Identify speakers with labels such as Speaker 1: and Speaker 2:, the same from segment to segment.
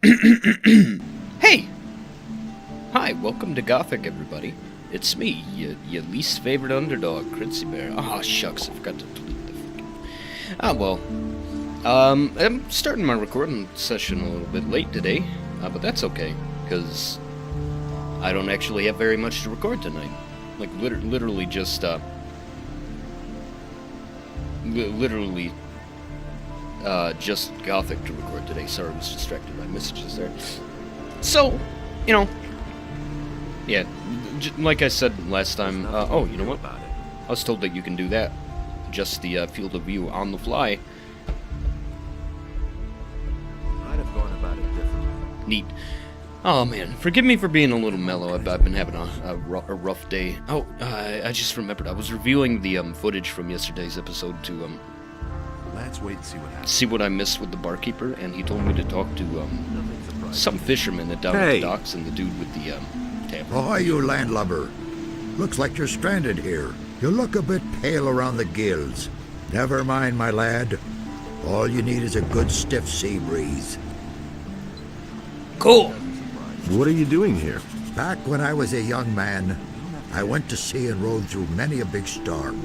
Speaker 1: Hey! Hi, welcome to Gothic, everybody. It's me, your least favorite underdog, Critsy Bear. Ah, shucks, I forgot to delete the freaking... I'm starting my recording session a little bit late today, but that's okay, because I don't actually have very much to record tonight. Like, literally just, just Gothic to record today. Sorry, I was distracted by messages there. So, you know, yeah, like I said last time, oh, you know what? I was told that you can do that. Adjust the field of view on the fly.
Speaker 2: I'd have gone about it differently.
Speaker 1: Neat. Oh man, forgive me for being a little mellow. I've been having a rough day. Oh, I just remembered. I was reviewing the footage from yesterday's episode to
Speaker 2: Let's wait and see what happens.
Speaker 1: see what I missed with the barkeeper, and he told me to talk to
Speaker 2: Nothing surprising.
Speaker 1: some fisherman that down at the docks and the dude with the tavern.
Speaker 3: Ahoy, you landlubber. Looks like you're stranded here. You look a bit pale around the gills. Never mind, my lad. All you need is a good stiff sea breeze.
Speaker 1: Cool.
Speaker 2: What are you doing here?
Speaker 3: Back when I was a young man, I went to sea and rode through many a big storm.
Speaker 2: I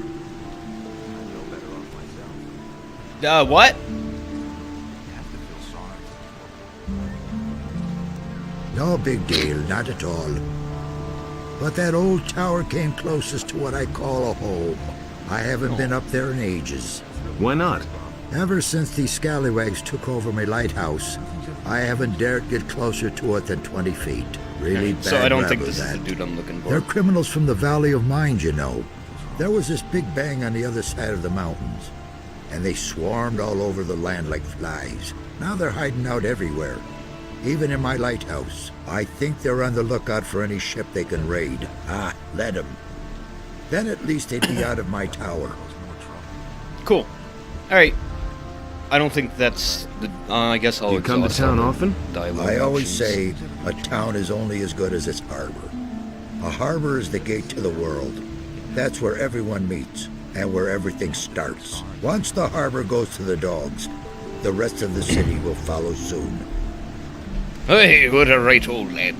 Speaker 2: know better off myself.
Speaker 1: What?
Speaker 2: You have to feel sorry.
Speaker 3: No big deal, not at all. But that old tower came closest to what I call a home. I haven't been up there in ages.
Speaker 2: Why not?
Speaker 3: Ever since these scallywags took over my lighthouse, I haven't dared get closer to it than 20 feet. Really bad.
Speaker 1: So I don't think
Speaker 3: rabble,
Speaker 1: this is the
Speaker 3: that.
Speaker 1: dude I'm looking
Speaker 3: They're
Speaker 1: for.
Speaker 3: criminals from the Valley of Mind, you know. There was this big bang on the other side of the mountains, and they swarmed all over the land like flies. Now they're hiding out everywhere, even in my lighthouse. I think they're on the lookout for any ship they can raid. Ah, let them. Then at least they'd be out of my tower.
Speaker 1: Cool. Alright. I don't think that's the... I guess I'll
Speaker 2: You come to
Speaker 1: exhaust
Speaker 2: town
Speaker 1: all
Speaker 2: often?
Speaker 1: the dialogue
Speaker 3: I always
Speaker 1: options.
Speaker 3: say a town is only as good as its harbor. A harbor is the gate to the world. That's where everyone meets and where everything starts. Once the harbor goes to the dogs, the rest of the city will follow soon.
Speaker 1: Hey, what a right old lad.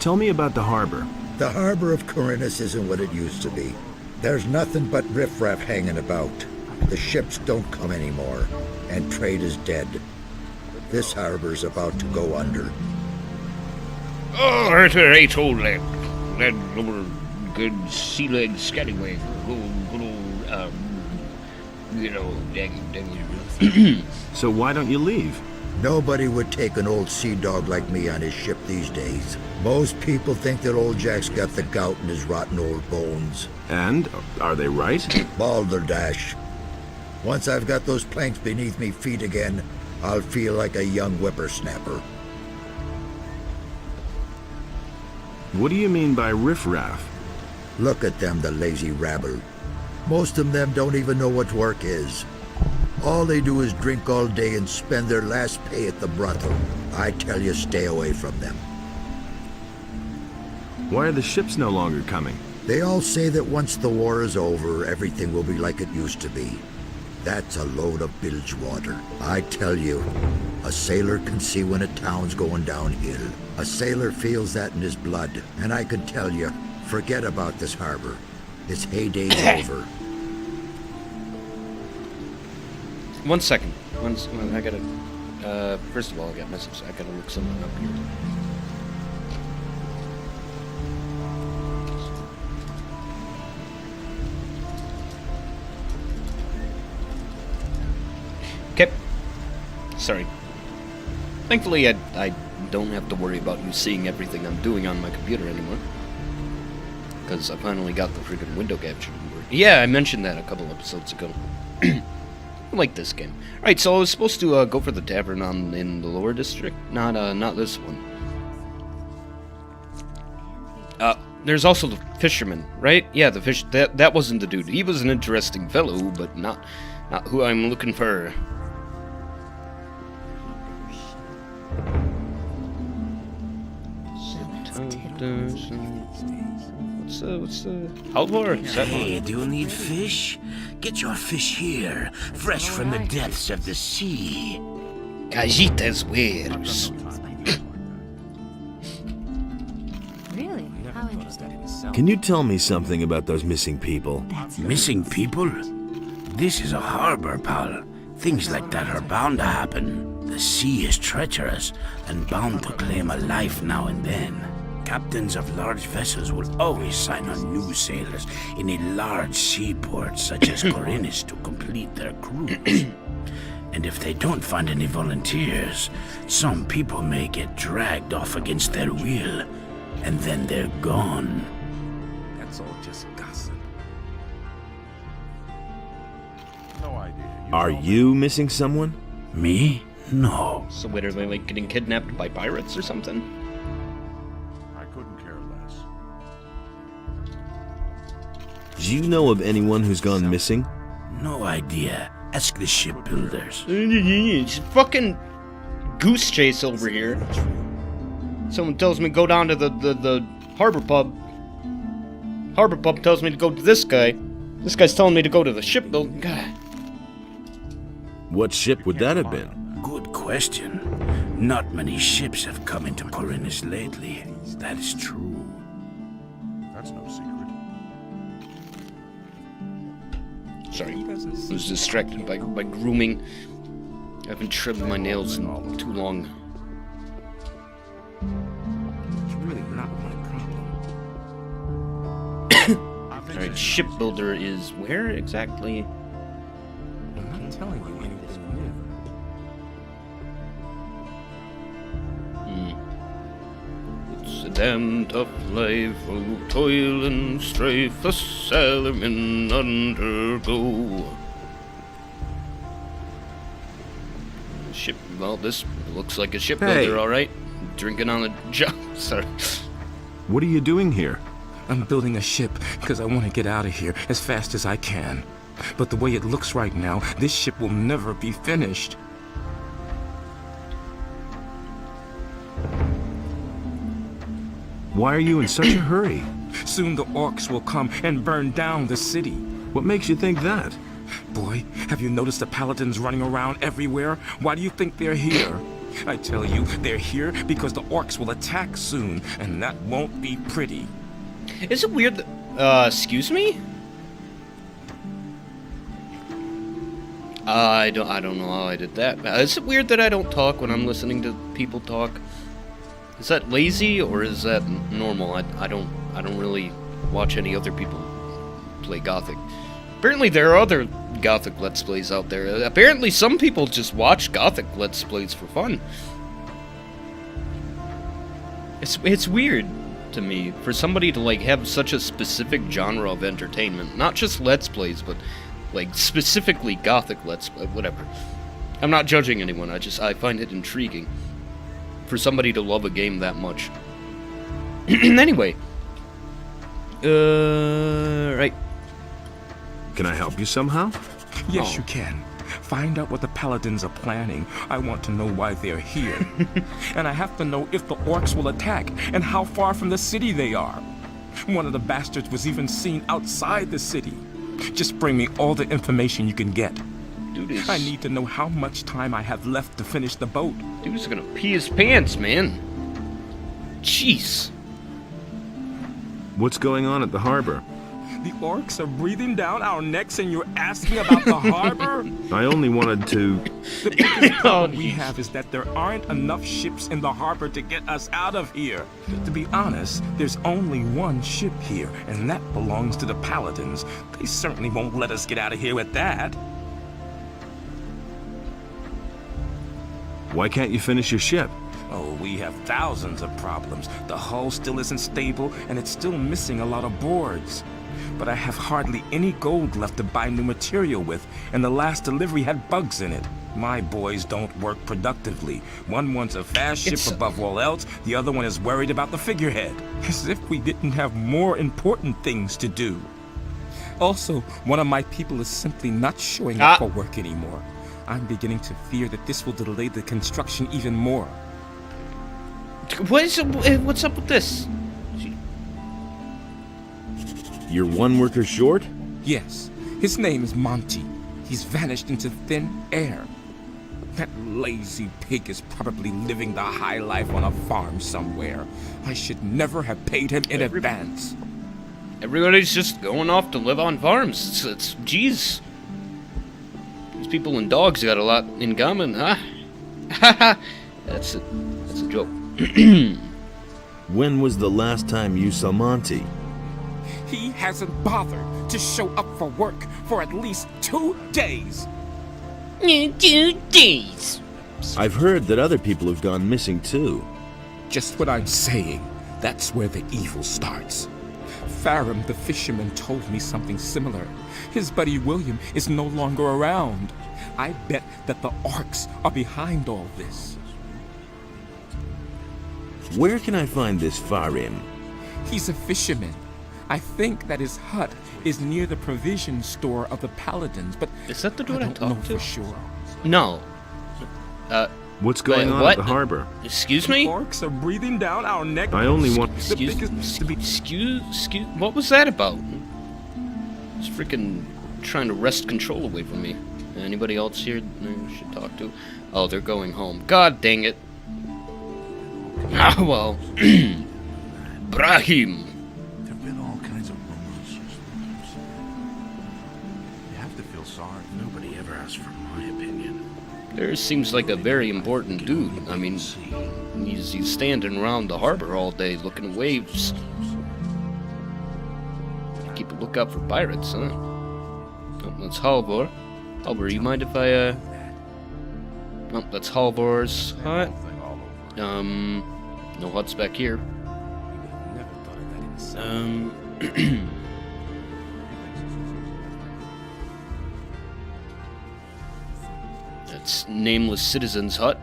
Speaker 2: Tell me about the harbor.
Speaker 3: The harbor of Corinthus isn't what it used to be. There's nothing but riffraff hanging about. The ships don't come anymore, and trade is dead. This harbor's about to go under.
Speaker 1: Oh, that's a right old lad. That old good sea leg scallywag. Good old, you know, dang.
Speaker 2: So why don't you leave?
Speaker 3: Nobody would take an old sea dog like me on his ship these days. Most people think that old Jack's got the gout in his rotten old bones.
Speaker 2: And are they right?
Speaker 3: Balderdash. Once I've got those planks beneath me feet again, I'll feel like a young whippersnapper.
Speaker 2: What do you mean by riffraff?
Speaker 3: Look at them, the lazy rabble. Most of them don't even know what work is. All they do is drink all day and spend their last pay at the brothel. I tell you, stay away from them.
Speaker 2: Why are the ships no longer coming?
Speaker 3: They all say that once the war is over, everything will be like it used to be. That's a load of bilge water. I tell you, a sailor can see when a town's going downhill. A sailor feels that in his blood. And I can tell you, forget about this harbor. Its heyday's over.
Speaker 1: One second. I gotta... first of all, I got messages. I gotta look something up here. Okay. Sorry. Thankfully, I don't have to worry about you seeing everything I'm doing on my computer anymore. Because I finally got the freaking window capture to work. Yeah, I mentioned that a couple episodes ago. I like this game. Alright, so I was supposed to go for the tavern in the lower district. Not this one. There's also the fisherman, right? Yeah, the fish... That wasn't the dude. He was an interesting fellow, but not who I'm looking for. What's the... Halvor?
Speaker 4: Hey, do you need fish? Get your fish here, fresh from the depths of the sea.
Speaker 1: Gajita's wares.
Speaker 4: Really? How interesting.
Speaker 2: Can you tell me something about those missing people?
Speaker 5: Missing people? This is a harbor, pal. Things like that are bound to happen. The sea is treacherous and bound to claim a life now and then. Captains of large vessels will always sign on new sailors in a large seaport such as Corinus to complete their cruise. And if they don't find any volunteers, some people may get dragged off against their will, and then they're gone.
Speaker 6: That's all just gossip.
Speaker 2: Are you missing someone?
Speaker 5: Me? No.
Speaker 1: So what, are they like getting kidnapped by pirates or something?
Speaker 6: I couldn't care less.
Speaker 2: Do you know of anyone who's gone missing?
Speaker 5: No idea. Ask the shipbuilders.
Speaker 1: It's fucking goose chase over here. Someone tells me go down to the harbor pub. Harbor pub tells me to go to this guy. This guy's telling me to go to the shipbuilding. God.
Speaker 2: What ship would that have been?
Speaker 5: Good question. Not many ships have come into Corinus lately. That is true.
Speaker 6: That's no secret.
Speaker 1: Sorry, I was distracted by grooming. I haven't trimmed my nails in too long.
Speaker 6: It's really not my problem.
Speaker 1: Alright, shipbuilder is where exactly?
Speaker 6: I'm not telling you anything new.
Speaker 1: It's a damn tough life of toil and strife the sailormen undergo. Ship, well, this looks like a shipbuilder,
Speaker 2: Hey.
Speaker 1: alright. Drinking on the job, sorry.
Speaker 2: What are you doing here?
Speaker 6: I'm building a ship because I want to get out of here as fast as I can. But the way it looks right now, this ship will never be finished.
Speaker 2: Why are you in such a hurry?
Speaker 6: Soon the orcs will come and burn down the city.
Speaker 2: What makes you think that?
Speaker 6: Boy, have you noticed the paladins running around everywhere? Why do you think they're here? I tell you, they're here because the orcs will attack soon, and that won't be pretty.
Speaker 1: Is it weird that, excuse me? I don't know how I did that. Is it weird that I don't talk when I'm listening to people talk? Is that lazy or is that normal? I don't really watch any other people play Gothic. Apparently there are other Gothic Let's Plays out there. Apparently some people just watch Gothic Let's Plays for fun. It's weird to me for somebody to like have such a specific genre of entertainment, not just Let's Plays, but like specifically Gothic Let's Play, whatever. I'm not judging anyone. I find it intriguing for somebody to love a game that much. Anyway, right.
Speaker 2: Can I help you somehow?
Speaker 6: Yes,
Speaker 1: Oh.
Speaker 6: you can. Find out what the paladins are planning. I want to know why they're here. And I have to know if the orcs will attack and how far from the city they are. One of the bastards was even seen outside the city. Just bring me all the information you can get.
Speaker 1: Dude is,
Speaker 6: I need to know how much time I have left to finish the boat.
Speaker 1: dude's gonna pee his pants, man. Jeez.
Speaker 2: What's going on at the harbor?
Speaker 6: The orcs are breathing down our necks and you're asking about the harbor?
Speaker 2: I only wanted to...
Speaker 6: The biggest problem we have is that there aren't enough ships in the harbor to get us out of here. To be honest, there's only one ship here, and that belongs to the paladins. They certainly won't let us get out of here with that.
Speaker 2: Why can't you finish your ship?
Speaker 6: Oh, we have thousands of problems. The hull still isn't stable, and it's still missing a lot of boards. But I have hardly any gold left to buy new material with, and the last delivery had bugs in it. My boys don't work productively. One wants a fast ship above all else, the other one is worried about the figurehead. As if we didn't have more important things to do. Also, one of my people is simply not showing up for work anymore. I'm beginning to fear that this will delay the construction even more.
Speaker 1: What's up with this?
Speaker 2: You're one worker short?
Speaker 6: Yes, his name is Monty. He's vanished into thin air. That lazy pig is probably living the high life on a farm somewhere. I should never have paid him in advance.
Speaker 1: Everybody's just going off to live on farms. It's geez. These people and dogs got a lot in common, huh? That's a joke.
Speaker 2: When was the last time you saw Monty?
Speaker 6: He hasn't bothered to show up for work for at least 2 days.
Speaker 1: 2 days.
Speaker 2: I've heard that other people have gone missing too.
Speaker 6: Just what I'm saying. That's where the evil starts. Farum the fisherman told me something similar. His buddy William is no longer around. I bet that the orcs are behind all this.
Speaker 2: Where can I find this Farim?
Speaker 6: He's a fisherman. I think that his hut is near the provision store of the Paladins, but
Speaker 1: Is that the dude I
Speaker 6: don't know
Speaker 1: talked to?
Speaker 6: for sure.
Speaker 1: No.
Speaker 2: What's going on
Speaker 1: what?
Speaker 2: at the harbor?
Speaker 1: Excuse me?
Speaker 6: Orcs are breathing down our neck.
Speaker 2: I only want...
Speaker 1: Excuse, what was that about? He's freaking trying to wrest control away from me. Anybody else here I should talk to? Oh, they're going home. God dang it. Ah, well. Brahim.
Speaker 7: There've been all kinds of rumors. You have to feel sorry. Nobody ever asks for my opinion.
Speaker 1: There seems like a very important dude. I mean, he's standing around the harbor all day looking at waves. Keep a lookout for pirates, huh? Oh, that's Halvor. Halvor, you mind if I, Oh, that's Halvor's hut. No huts back here. That's Nameless Citizen's hut.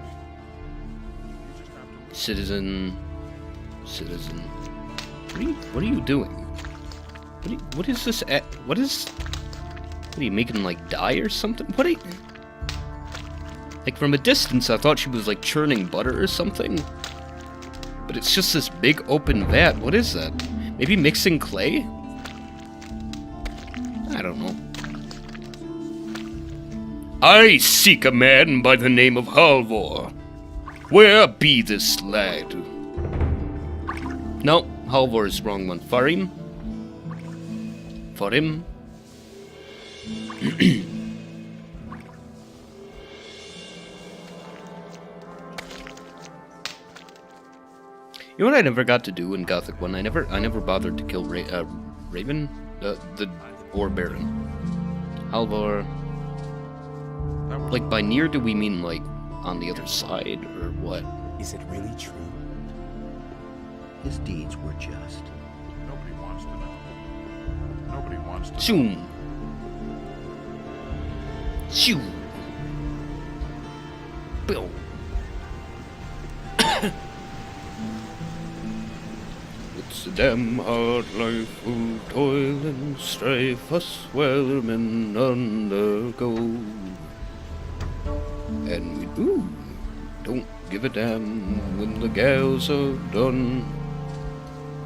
Speaker 1: Citizen. What are you doing? What is this? What are you making, like, dye or something? What are you... Like, from a distance, I thought she was, like, churning butter or something. But it's just this big open vat. What is that? Maybe mixing clay? I don't know. I seek a man by the name of Halvor. Where be this lad? No, Halvor is wrong one. Farim? Farim? You know what I never got to do in Gothic 1? I never bothered to kill Raven? Or Baron. Halvor. Like, by near, do we mean, like, on the other side, or what?
Speaker 6: Is it really true?
Speaker 8: His deeds were just.
Speaker 7: Nobody wants to know. Nobody wants to know.
Speaker 1: Zoom. Shoo. Bill. It's a damn hard life of toil and strife us whalesmen undergo. And we don't give a damn when the gals are done.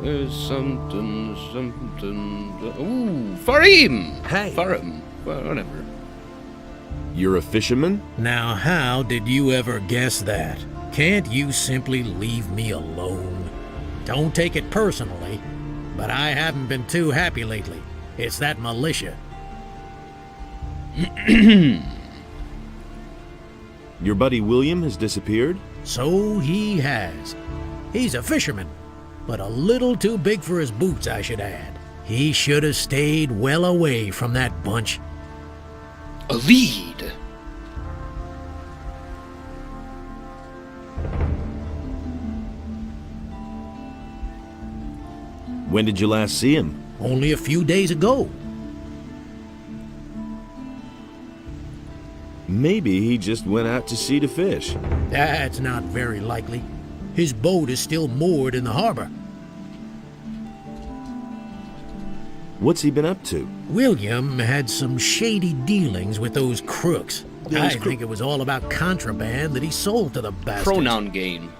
Speaker 1: There's something. Ooh, Farim!
Speaker 8: Hey!
Speaker 1: Farim, whatever.
Speaker 2: You're a fisherman?
Speaker 9: Now, how did you ever guess that? Can't you simply leave me alone? Don't take it personally, but I haven't been too happy lately. It's that militia.
Speaker 2: Your buddy William has disappeared?
Speaker 9: So he has. He's a fisherman, but a little too big for his boots, I should add. He should have stayed well away from that bunch.
Speaker 1: A lead!
Speaker 2: When did you last see him?
Speaker 9: Only a few days ago.
Speaker 2: Maybe he just went out to sea to fish.
Speaker 9: That's not very likely. His boat is still moored in the harbor.
Speaker 2: What's he been up to?
Speaker 9: William had some shady dealings with those crooks. I think it was all about contraband that he sold to the bastards.
Speaker 1: Pronoun game.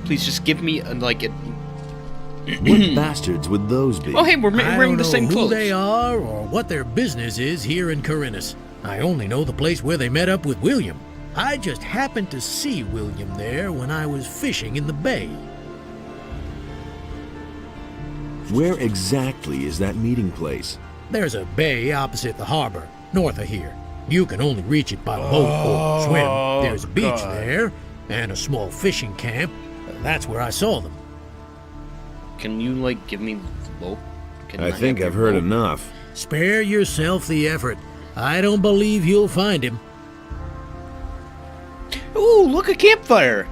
Speaker 1: Please just give me, like, a...
Speaker 2: What bastards would those be?
Speaker 1: Oh, hey, we're
Speaker 9: I
Speaker 1: wearing
Speaker 9: don't
Speaker 1: the
Speaker 9: know
Speaker 1: same
Speaker 9: who
Speaker 1: clothes.
Speaker 9: they are or what their business is here in Corinthus. I only know the place where they met up with William. I just happened to see William there when I was fishing in the bay.
Speaker 2: Where exactly is that meeting place?
Speaker 9: There's a bay opposite the harbor, north of here. You can only reach it by boat or swim. There's a beach there, and a small fishing camp. That's where I saw them.
Speaker 1: Can you, like, give me the boat? Can
Speaker 2: I think
Speaker 1: have
Speaker 2: I've
Speaker 1: your
Speaker 2: heard
Speaker 1: boat?
Speaker 2: enough.
Speaker 9: Spare yourself the effort. I don't believe you'll find him.
Speaker 1: Ooh, look, a campfire!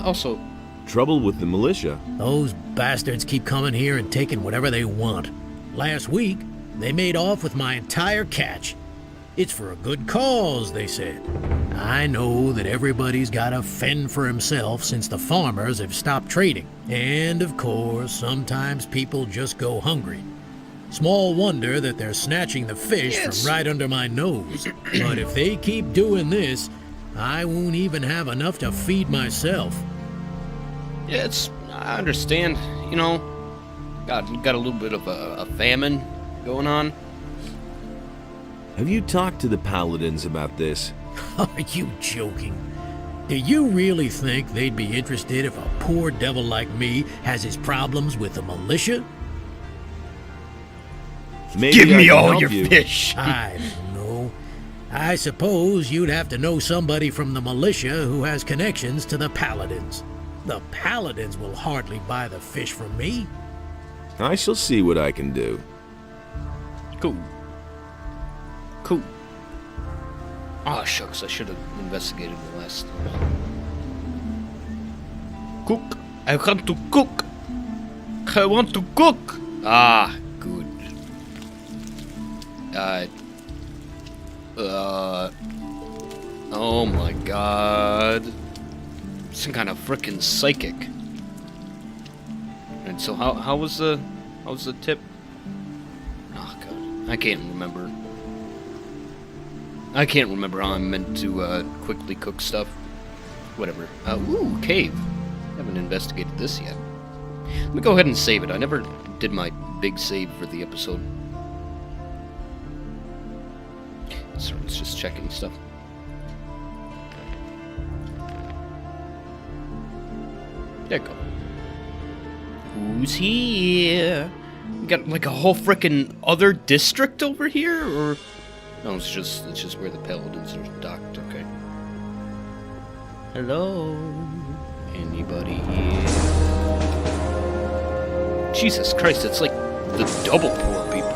Speaker 1: Also...
Speaker 2: Trouble with the militia.
Speaker 9: Those bastards keep coming here and taking whatever they want. Last week, they made off with my entire catch. It's for a good cause, they said. I know that everybody's got to fend for himself since the farmers have stopped trading. And, of course, sometimes people just go hungry. Small wonder that they're snatching the fish from right under my nose. But if they keep doing this, I won't even have enough to feed myself.
Speaker 1: Yeah, I understand, you know, got a little bit of a famine going on.
Speaker 2: Have you talked to the paladins about this?
Speaker 9: Are you joking? Do you really think they'd be interested if a poor devil like me has his problems with the militia?
Speaker 2: Maybe
Speaker 1: Give
Speaker 2: I
Speaker 1: me
Speaker 2: can
Speaker 1: all
Speaker 2: help
Speaker 1: your
Speaker 2: you.
Speaker 1: fish!
Speaker 9: I don't know. I suppose you'd have to know somebody from the militia who has connections to the paladins. The paladins will hardly buy the fish from me.
Speaker 2: I shall see what I can do.
Speaker 1: Cool. Cool. Ah, shucks, I should have investigated the last time. Cook. I want to cook. I want to cook. Ah, good. Oh my god. Some kind of frickin' psychic. And so how was the tip? Oh god, I can't remember. I can't remember how I'm meant to quickly cook stuff. Whatever. Ooh, cave. Haven't investigated this yet. Let me go ahead and save it. I never did my big save for the episode. So it's just checking stuff. There you go. Who's here? We got like a whole frickin' other district over here, or no? It's just where the paladins are docked. Okay. Hello. Anybody here? Jesus Christ! It's like the double poor people.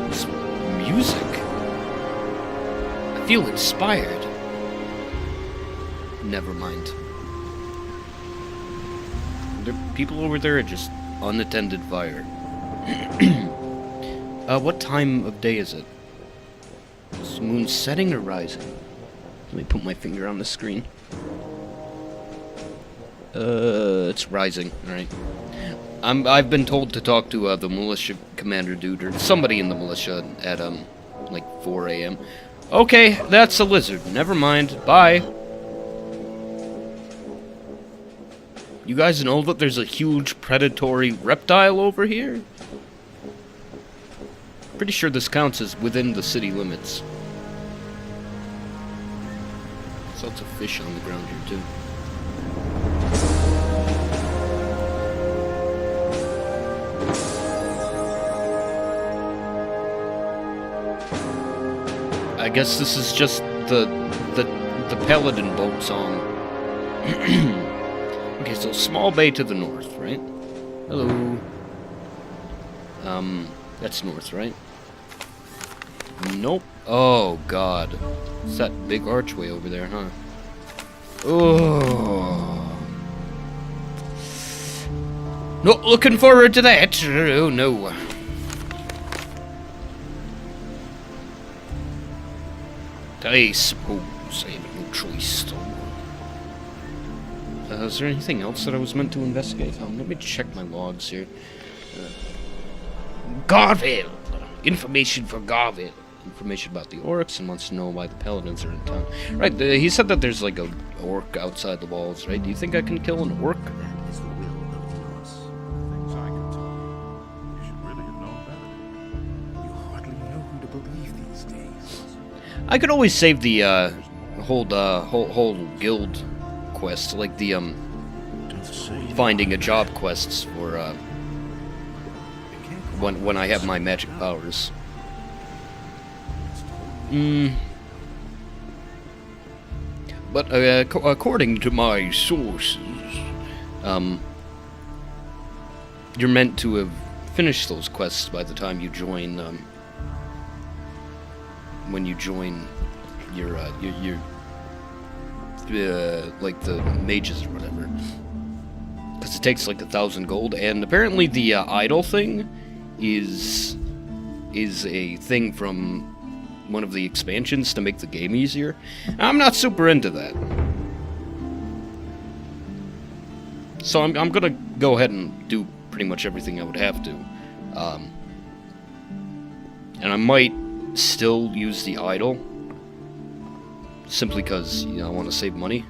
Speaker 1: This music. I feel inspired. Never mind. There people over there are just unattended fire. What time of day is it? Is the moon setting or rising? Let me put my finger on the screen. It's rising, alright. I've been told to talk to the militia commander dude, or somebody in the militia at like 4 a.m. Okay, that's a lizard. Never mind. Bye. You guys know that there's a huge predatory reptile over here? Pretty sure this counts as within the city limits. There's lots of fish on the ground here too. I guess this is just the Paladin boat song. Okay, so small bay to the north, right? Hello. That's north, right? Nope. Oh god. It's that big archway over there, huh? Oh. Not looking forward to that. Oh no. I suppose I have no choice, though. Is there anything else that I was meant to investigate? Let me check my logs here. Garville! Information for Garville. Information about the orcs and wants to know why the paladins are in town. Right, he said that there's like a orc outside the walls, right? Do you think I can kill an orc?
Speaker 7: That is the will of Dios. Things I can tell you. You should really have known
Speaker 1: I could always save the whole guild quest, like the finding a job quests for when I have my magic powers. But according to my sources, you're meant to have finished those quests by the time you join. When you join your like the mages or whatever, because it takes like 1,000 gold, and apparently the idol thing is a thing from one of the expansions to make the game easier. I'm not super into that, so I'm gonna go ahead and do pretty much everything I would have to, and I might still use the idol simply because, I want to save money.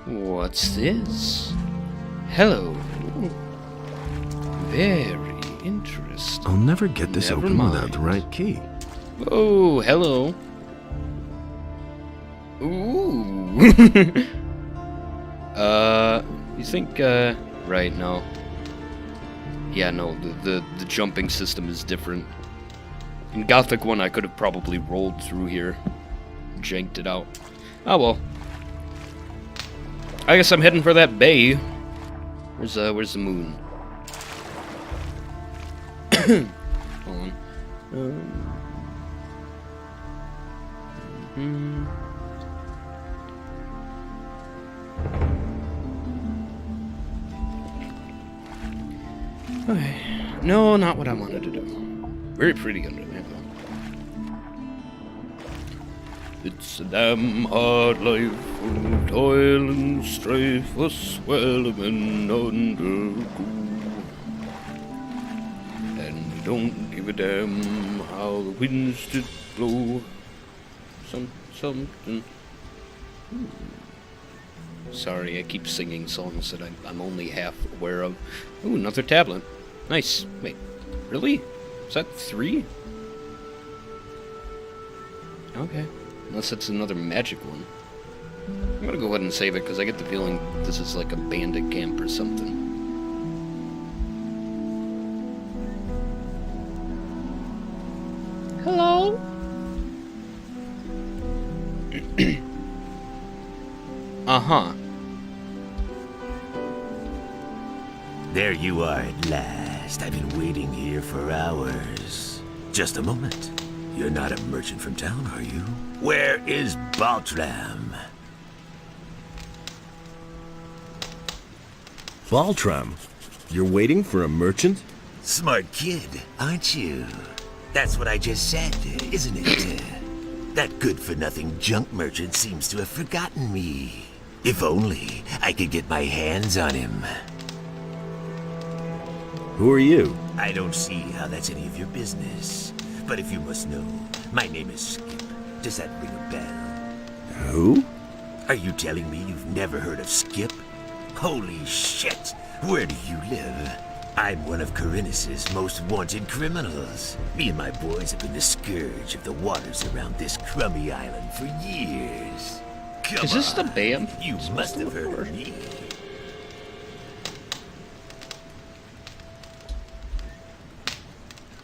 Speaker 1: What's this? Hello. Very interesting.
Speaker 2: I'll never get this
Speaker 1: Never
Speaker 2: open
Speaker 1: mind.
Speaker 2: without the right key.
Speaker 1: Oh, hello. Ooh. You think, right, no. Yeah, no, the jumping system is different. In Gothic 1, I could have probably rolled through here. Janked it out. Oh well. I guess I'm heading for that bay. Where's the moon? Hold on. Okay. No, not what I wanted to do. Very pretty under there, though. It's a damn hard life, full of toil and strife, for swellmen undergo. And we don't give a damn how the winds did blow. Something. Sorry, I keep singing songs that I'm only half aware of. Ooh, another tablet. Nice. Wait, really? Is that 3? Okay. Unless it's another magic one. I'm gonna go ahead and save it, because I get the feeling this is like a bandit camp or something. Hello? Uh-huh.
Speaker 5: There you are at last. I've been waiting here for hours. Just a moment. You're not a merchant from town, are you? Where is Baltram?
Speaker 2: Baltram, you're waiting for a merchant?
Speaker 5: Smart kid, aren't you? That's what I just said, isn't it? That good-for-nothing junk merchant seems to have forgotten me. If only I could get my hands on him.
Speaker 2: Who are you?
Speaker 5: I don't see how that's any of your business. But if you must know, my name is Skip. Does that ring a bell?
Speaker 2: Who?
Speaker 5: Are you telling me you've never heard of Skip? Holy shit! Where do you live? I'm one of Corinus's most wanted criminals. Me and my boys have been the scourge of the waters around this crummy island for years. Come
Speaker 1: Is this the
Speaker 5: on,
Speaker 1: band?
Speaker 5: You must have heard of me.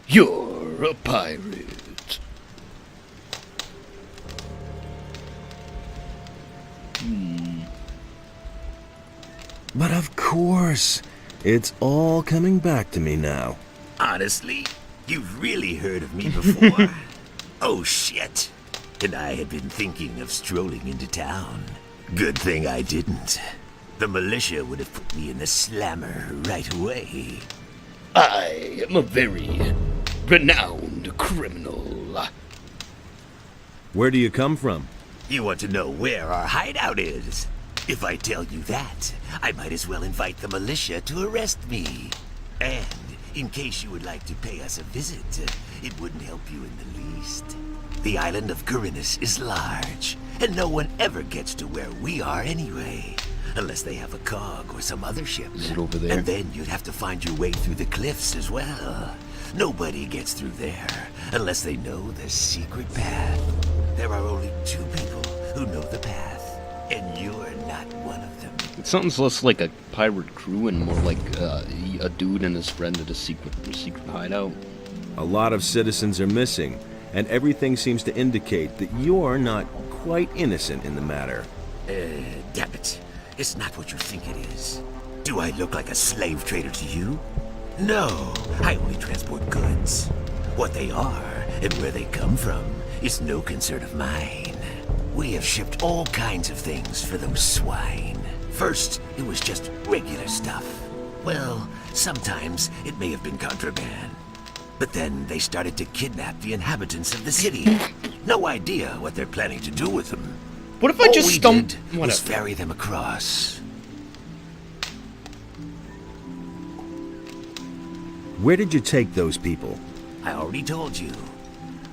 Speaker 1: You're a pirate.
Speaker 2: But of course. It's all coming back to me now.
Speaker 5: Honestly, you've really heard of me before. Oh shit. And I had been thinking of strolling into town. Good thing I didn't. The militia would have put me in the slammer right away.
Speaker 1: I am a very renowned criminal.
Speaker 2: Where do you come from?
Speaker 5: You want to know where our hideout is? If I tell you that, I might as well invite the militia to arrest me. And in case you would like to pay us a visit, it wouldn't help you in the least. The island of Corinus is large, and no one ever gets to where we are anyway. Unless they have a cog or some other ship.
Speaker 1: Is it over there?
Speaker 5: And then you'd have to find your way through the cliffs as well.
Speaker 8: Nobody gets through there unless they know the secret path. There are only 2 people who know the path, and you're not one of them.
Speaker 1: It sounds less like a pirate crew and more like a dude and his friend at a secret hideout.
Speaker 2: A lot of citizens are missing, and everything seems to indicate that you're not quite innocent in the matter.
Speaker 8: Damn it. It's not what you think it is. Do I look like a slave trader to you? No, I only transport goods. What they are and where they come from is no concern of mine. We have shipped all kinds of things for those swine. First, it was just regular stuff. Well, sometimes it may have been contraband. But then they started to kidnap the inhabitants of the city. No idea what they're planning to do with them.
Speaker 1: What if I just stumped?
Speaker 8: All we did was ferry them across.
Speaker 2: Where did you take those people?
Speaker 8: I already told you.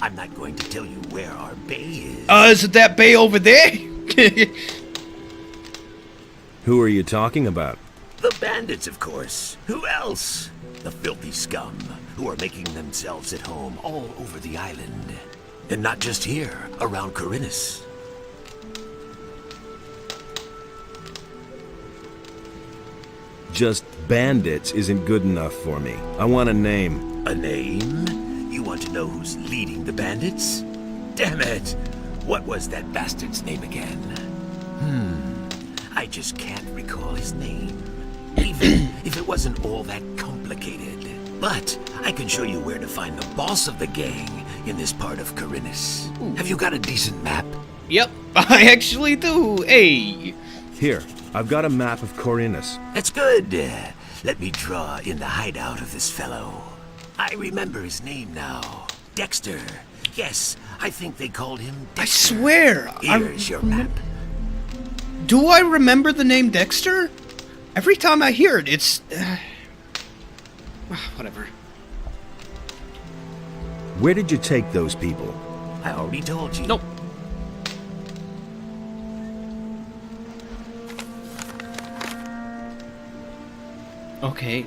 Speaker 8: I'm not going to tell you where our bay is.
Speaker 1: Is it that bay over there?
Speaker 2: Who are you talking about?
Speaker 8: The bandits, of course. Who else? The filthy scum who are making themselves at home all over the island. And not just here, around Corinus.
Speaker 2: Just bandits isn't good enough for me. I want a name.
Speaker 8: A name? You want to know who's leading the bandits? Damn it! What was that bastard's name again? I just can't recall his name. Even if it wasn't all that complicated. But I can show you where to find the boss of the gang in this part of Corinus. Have you got a decent map?
Speaker 1: Yep, I actually do. Hey.
Speaker 2: Here, I've got a map of Corinus.
Speaker 8: That's good. Let me draw in the hideout of this fellow. I remember his name now. Dexter. Yes, I think they called him Dexter.
Speaker 1: I swear.
Speaker 8: Here's your map.
Speaker 1: Do I remember the name Dexter? Every time I hear it, it's... whatever.
Speaker 2: Where did you take those people?
Speaker 8: I already told you.
Speaker 1: Nope. Okay.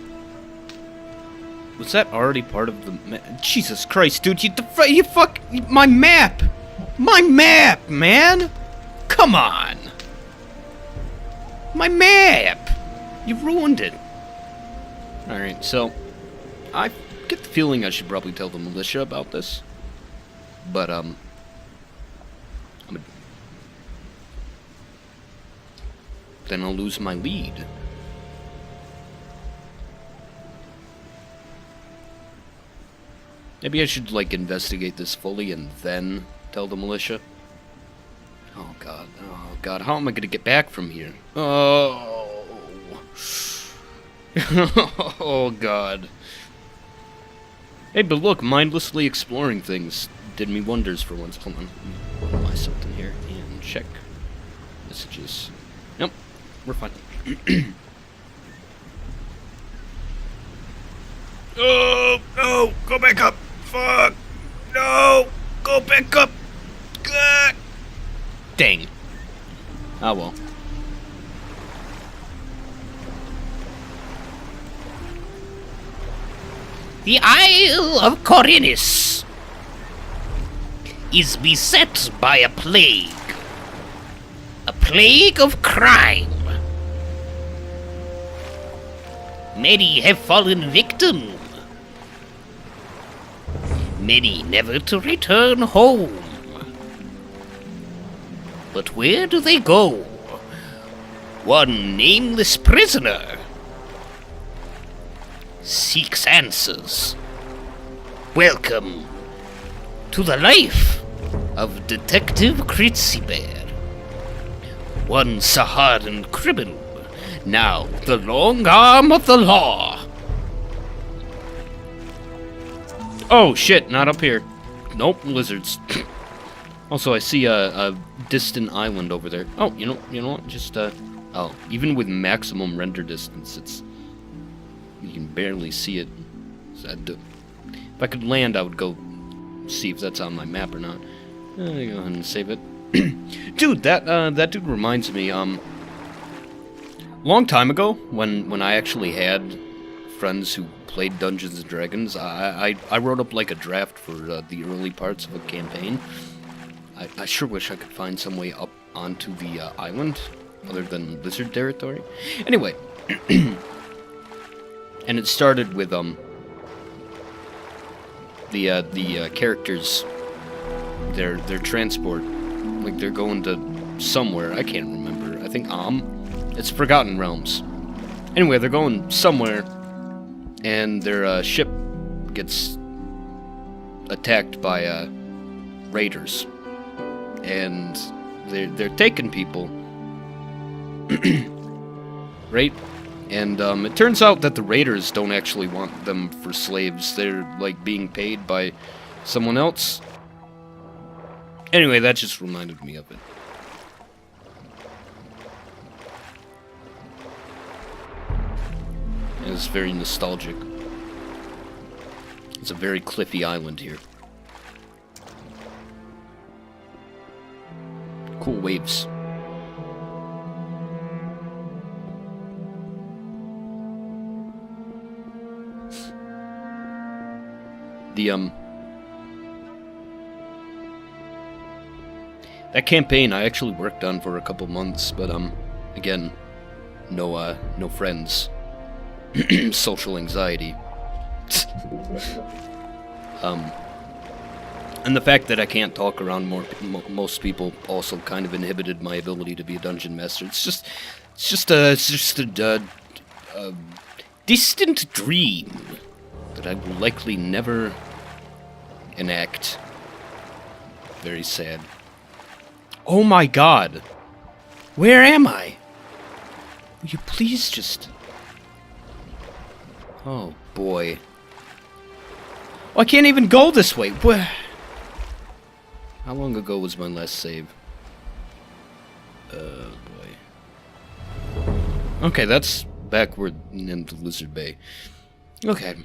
Speaker 1: Was that already part of the Jesus Christ, dude, you fuck... My map! My map, man! Come on! My map! You ruined it. Alright, so... I get the feeling I should probably tell the militia about this. But, then I'll lose my lead. Maybe I should, like, investigate this fully and then tell the militia. Oh god, how am I gonna get back from here? Oh. Oh god. Hey, but look, mindlessly exploring things did me wonders for once. Hold on, let me analyze something here and check messages. Nope, we're fine. Oh, no, go back up. Fuck. No, go back up. God. Dang. Oh well. The Isle of Corinus is beset by a plague of crime. Many have fallen victim. Many never to return home. But where do they go? One nameless prisoner seeks answers. Welcome to the life of Detective Critsy, once a hardened criminal, now the long arm of the law. Oh shit, not up here. Nope, lizards. Also, I see a distant island over there. Oh, you know what? Just oh, even with maximum render distance, you can barely see it. So if I could land, I would go see if that's on my map or not. Go ahead and save it. Dude, that dude reminds me. Long time ago, when I actually had friends who played Dungeons and Dragons. I wrote up like a draft for the early parts of a campaign. I sure wish I could find some way up onto the island, other than lizard territory. Anyway, and it started with the characters, their transport, like they're going to somewhere. I can't remember. I think it's Forgotten Realms. Anyway, they're going somewhere, and their ship gets attacked by raiders, and they're taking people, right? And it turns out that the raiders don't actually want them for slaves. They're like being paid by someone else. Anyway, that just reminded me of it. It was very nostalgic. It's a very cliffy island here. Cool waves. That campaign I actually worked on for a couple months, but again, no friends. Social anxiety. And the fact that I can't talk around most people also kind of inhibited my ability to be a dungeon master. It's just a distant dream that I will likely never enact. Very sad. Oh my god! Where am I? Will you please just... Oh boy. Oh, I can't even go this way! Where? How long ago was my last save? Oh boy. Okay, that's backward in the Lizard Bay. Okay.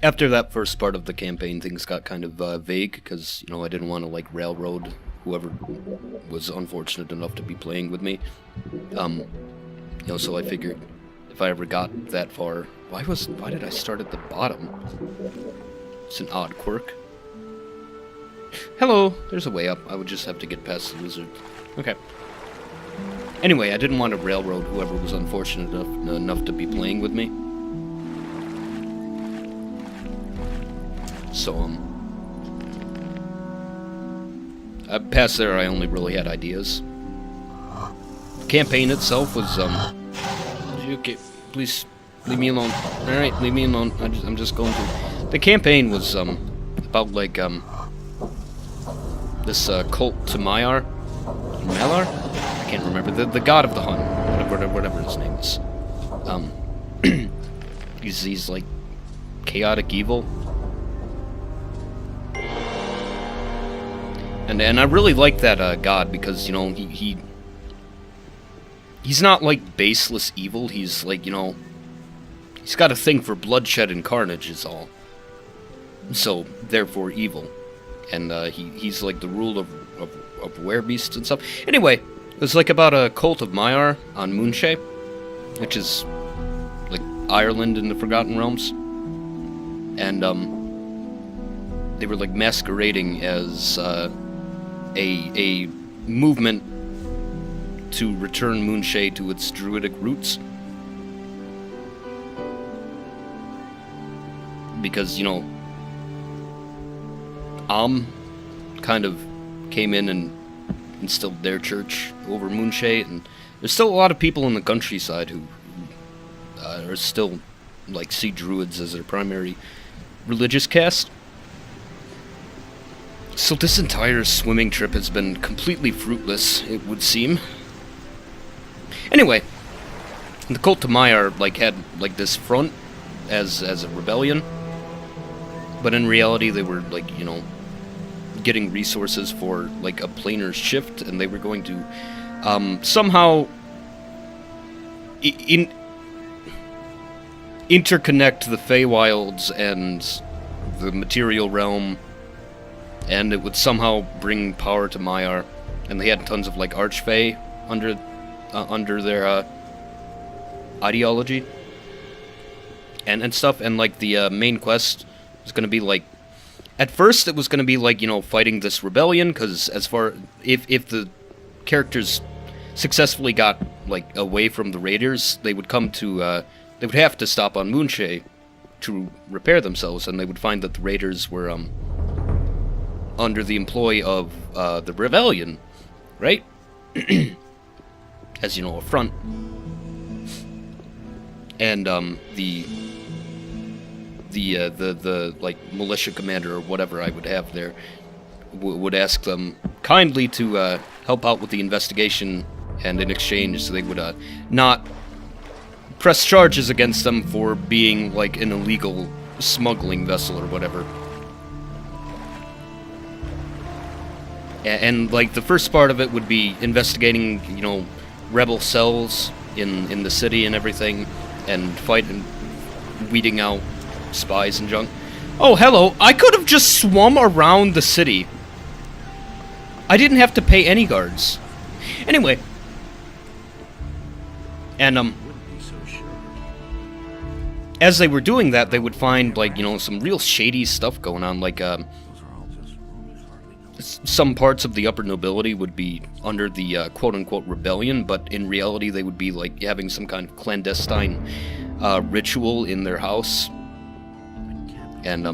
Speaker 1: After that first part of the campaign, things got kind of vague, because, you know, I didn't want to, like, railroad whoever was unfortunate enough to be playing with me. You know, so I figured if I ever got that far... Why did I start at the bottom? It's an odd quirk. Hello! There's a way up. I would just have to get past the lizard. Okay. Anyway, I didn't want to railroad whoever was unfortunate enough to be playing with me. So, past there, I only really had ideas. The campaign itself was, okay, please, leave me alone. Alright, leave me alone. I'm just going to... The campaign was, about, like, this, cult to Malar? I can't remember. The god of the hunt. Whatever his name is. He's, like, chaotic evil. And I really like that god because, you know, he's not like baseless evil. He's like, you know, he's got a thing for bloodshed and carnage is all. So therefore evil. And he's like the rule of werebeasts and stuff. Anyway, it was like about a cult of Malar on Moonshae, which is like Ireland in the Forgotten Realms. And they were like masquerading as a movement to return Moonshae to its druidic roots. Because, you know, kind of came in and instilled their church over Moonshae, and there's still a lot of people in the countryside who are still, like, see druids as their primary religious caste. So this entire swimming trip has been completely fruitless, it would seem. Anyway, the cult to Malar, like, had, like, this front as a rebellion, but in reality they were, like, you know, getting resources for, like, a planar shift, and they were going to somehow interconnect the Feywilds and the material realm, and it would somehow bring power to Malar. and they had tons of like archfey under their ideology and stuff. And like the main quest was gonna be like, at first it was gonna be like, you know, fighting this rebellion, because if the characters successfully got like away from the raiders, they would come to they would have to stop on Moonshae to repair themselves, and they would find that the raiders were under the employ of the rebellion, right? As you know, a front. And the like militia commander or whatever I would have there would ask them kindly to help out with the investigation, and in exchange they would not press charges against them for being like an illegal smuggling vessel or whatever. And like the first part of it would be investigating, you know, rebel cells in the city and everything, and fighting, weeding out spies and junk. Oh, hello! I could have just swum around the city. I didn't have to pay any guards. Anyway. And, as they were doing that, they would find, like, you know, some real shady stuff going on, like, some parts of the upper nobility would be under the quote-unquote rebellion, but in reality they would be, like, having some kind of clandestine ritual in their house. And,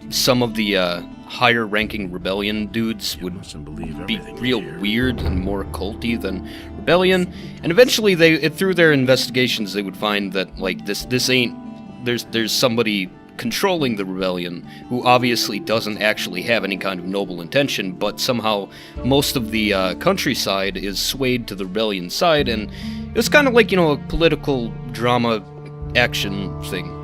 Speaker 1: some of the higher-ranking rebellion dudes would be real weird and more culty than rebellion, and eventually through their investigations they would find that, like, this ain't, there's somebody controlling the rebellion who obviously doesn't actually have any kind of noble intention, but somehow most of the countryside is swayed to the rebellion side, and it was kind of like, you know, a political drama action thing.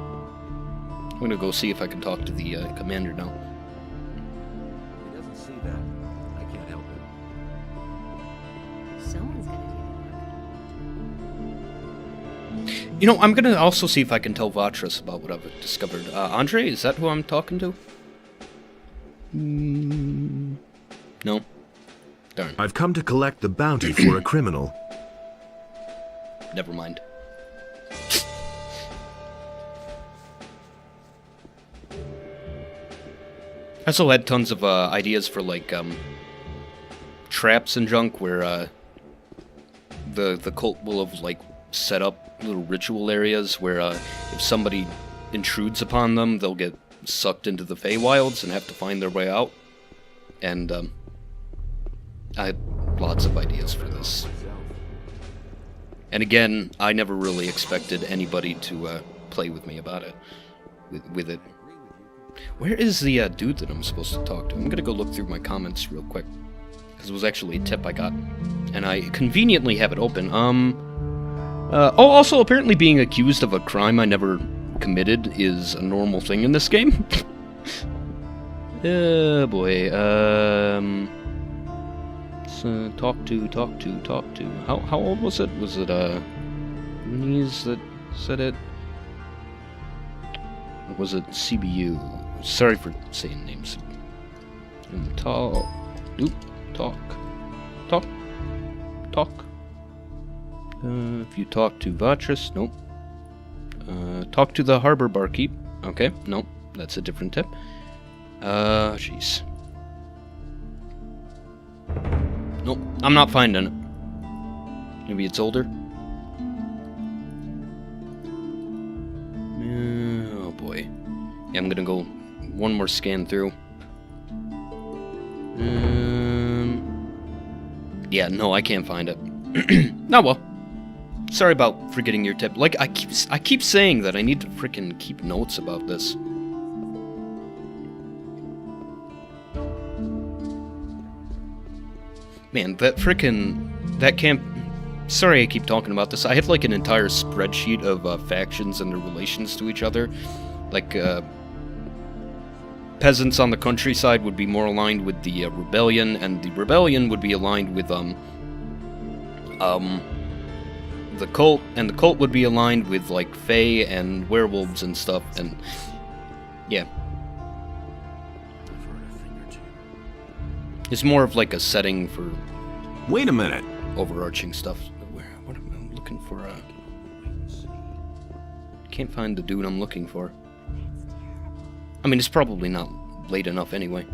Speaker 1: I'm gonna go see if I can talk to the commander now.
Speaker 8: He doesn't see that. I can't help it.
Speaker 4: Someone's gonna do the work.
Speaker 1: You know, I'm gonna also see if I can tell Vatras about what I've discovered. Andre, is that who I'm talking to? No? Darn.
Speaker 2: I've come to collect the bounty for a criminal.
Speaker 1: Never mind. I also had tons of ideas for, like, traps and junk where the cult will have, like, set up little ritual areas where if somebody intrudes upon them, they'll get sucked into the Feywilds and have to find their way out. And I had lots of ideas for this. And again, I never really expected anybody to play with me about it, with it. Where is the dude that I'm supposed to talk to? I'm gonna go look through my comments real quick, because it was actually a tip I got, and I conveniently have it open. Also, apparently being accused of a crime I never committed is a normal thing in this game. Boy, so talk to. How old was it? Was it, Goonies that said it? Or was it CBU? Sorry for saying names. And talk. If you talk to Vatras, nope. Talk to the harbor barkeep. Okay, nope, that's a different tip. Jeez. Nope, I'm not finding it. Maybe it's older. Oh boy. Yeah, I'm gonna go one more scan through. Yeah, no, I can't find it. Oh well. Sorry about forgetting your tip. Like, I keep saying that I need to frickin' keep notes about this. Man, that camp... Sorry I keep talking about this. I had, like, an entire spreadsheet of factions and their relations to each other. Like, peasants on the countryside would be more aligned with the rebellion, and the rebellion would be aligned with, the cult, and the cult would be aligned with, like, fae and werewolves and stuff, and... yeah. It's more of like a setting for
Speaker 2: Wait a minute.
Speaker 1: overarching stuff. What am I looking for? Can't find the dude I'm looking for. I mean, it's probably not late enough anyway.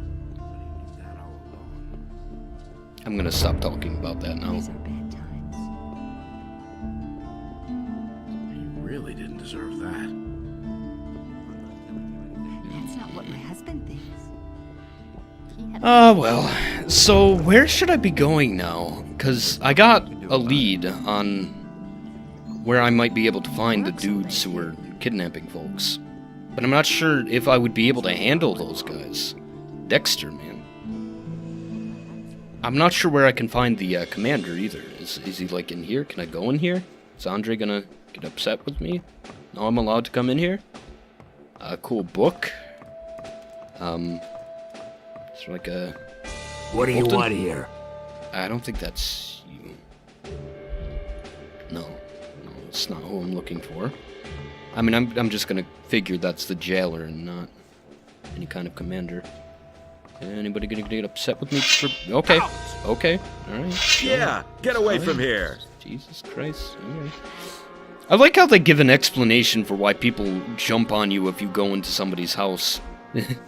Speaker 1: I'm gonna stop talking about that now.
Speaker 4: These are bad times.
Speaker 5: You really didn't deserve that.
Speaker 4: That's not what my husband thinks. He had
Speaker 1: Well, so where should I be going now? Because I got a lead on where I might be able to find the dudes who were kidnapping folks. But I'm not sure if I would be able to handle those guys. Dexter, man. I'm not sure where I can find the commander either. Is he like in here? Can I go in here? Is Andre gonna get upset with me? No, I'm allowed to come in here? Cool book. It's like a...
Speaker 8: What do you
Speaker 1: Bolton?
Speaker 8: want here?
Speaker 1: I don't think that's you. No, it's not who I'm looking for. I mean, I'm just gonna figure that's the jailer and not any kind of commander. Anybody gonna get upset with me for... Okay, okay, alright.
Speaker 2: Yeah, get away from here.
Speaker 1: Jesus Christ, alright. I like how they give an explanation for why people jump on you if you go into somebody's house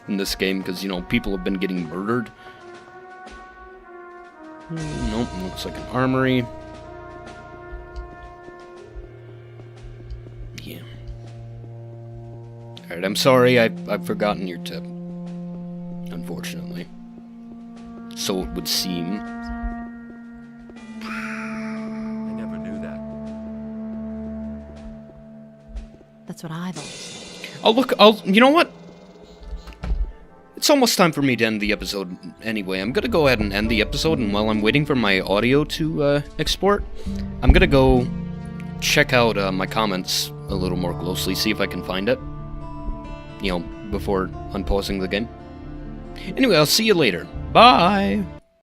Speaker 1: in this game, because, you know, people have been getting murdered. Nope, looks like an armory. Yeah. Alright, I'm sorry, I've forgotten your tip. Unfortunately. So it would seem.
Speaker 2: I never knew that.
Speaker 4: That's what I've always said.
Speaker 1: You know what? It's almost time for me to end the episode anyway. I'm gonna go ahead and end the episode, and while I'm waiting for my audio to export, I'm gonna go check out my comments a little more closely, see if I can find it. You know, before unpausing the game. Anyway, I'll see you later. Bye!